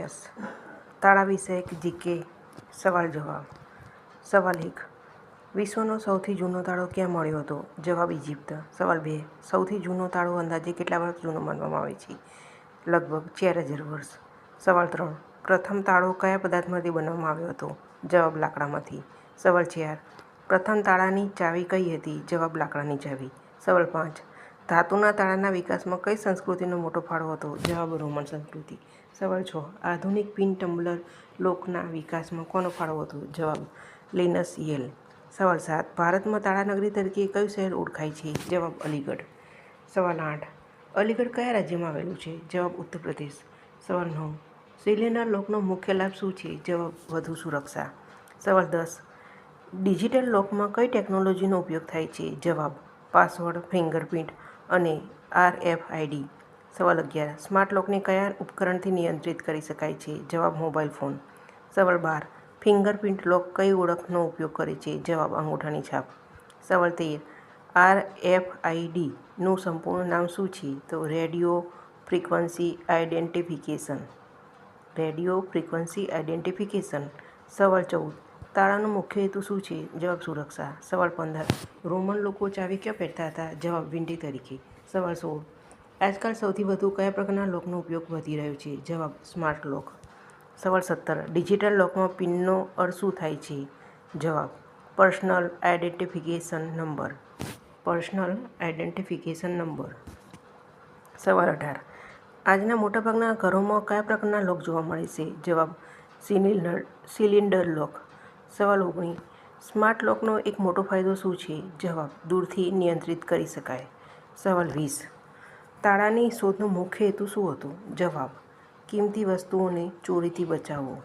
10 તાળા વિષયક જીકે સવાલ જવાબ. સવાલ 1. વિશ્વનો સૌથી જૂનો તાળો ક્યાં મળ્યો હતો? જવાબ ઇજિપ્ત. સવાલ 2. સૌથી જૂનો તાળો અંદાજે કેટલા વર્ષ જૂનો માનવામાં આવે છે? લગભગ 4000 વર્ષ. સવાલ 3. પ્રથમ તાળો કયા પદાર્થમાંથી બનાવવામાં આવ્યો હતો? જવાબ લાકડામાંથી. સવાલ 4. પ્રથમ તાળાની ચાવી કઈ હતી? જવાબ લાકડાની ચાવી. સવાલ 5. ધાતુના તાળાના વિકાસમાં કઈ સંસ્કૃતિનો મોટો ફાળો હતો? જવાબ રોમન સંસ્કૃતિ. સવાલ 6. આધુનિક પિન ટમ્બલર લોકના વિકાસમાં કોનો ફાળો હતો? જવાબ લિનસ યેલ. સવાલ 7. ભારતમાં તાળા નગરી તરીકે કયું શહેર ઓળખાય છે? જવાબ અલીગઢ. સવાલ 8. અલીગઢ કયા રાજ્યમાં આવેલું છે? જવાબ ઉત્તર પ્રદેશ. સવાલ 9. સિલિન્ડર લોકનો મુખ્ય લાભ શું છે? જવાબ વધુ સુરક્ષા. સવાલ 10. ડિજિટલ લોકમાં કઈ ટેકનોલોજીનો ઉપયોગ થાય છે? જવાબ પાસવર્ડ, ફિંગરપ્રિન્ટ અને RFID. સવાલ 11. સ્માર્ટ લોકને કયા ઉપકરણથી નિયંત્રિત કરી શકાય છે? જવાબ મોબાઈલ ફોન. સવાલ 12. ફિંગરપ્રિન્ટ લોક કઈ ઓળખનો ઉપયોગ કરે છે? જવાબ અંગૂઠાની છાપ. સવાલ 13. RFIDનું સંપૂર્ણ નામ શું છે? તો radio frequency identification. Radio frequency identification. સવાલ 14. તાળાનો મુખ્ય હેતુ શું છે? જવાબ સુરક્ષા. સવાલ 15. રોમન લોકો ચાવી ક્યાં પહેરતા હતા? જવાબ વીંટી તરીકે. સવાલ 16. આજકાલ સૌથી વધુ કયા પ્રકારના લોકનો ઉપયોગ વધી રહ્યો છે? જવાબ સ્માર્ટ લોક. સવાલ 17. ડિજિટલ લોકમાં પિનનો અર્થ શું થાય છે? જવાબ personal identification number. Personal identification number. સવાલ 18. આજના મોટાભાગના ઘરોમાં કયા પ્રકારના લોક જોવા મળે છે? જવાબ સિલિન્ડર લોક. સવાલ 19. સ્માર્ટ લોકનો એક મોટો ફાયદો શું છે? જવાબ દૂરથી નિયંત્રિત કરી શકાય. સવાલ 20. તાળાની શોધનો મુખ્ય હેતુ શું હતો? જવાબ કિંમતી વસ્તુઓને ચોરીથી બચાવવો.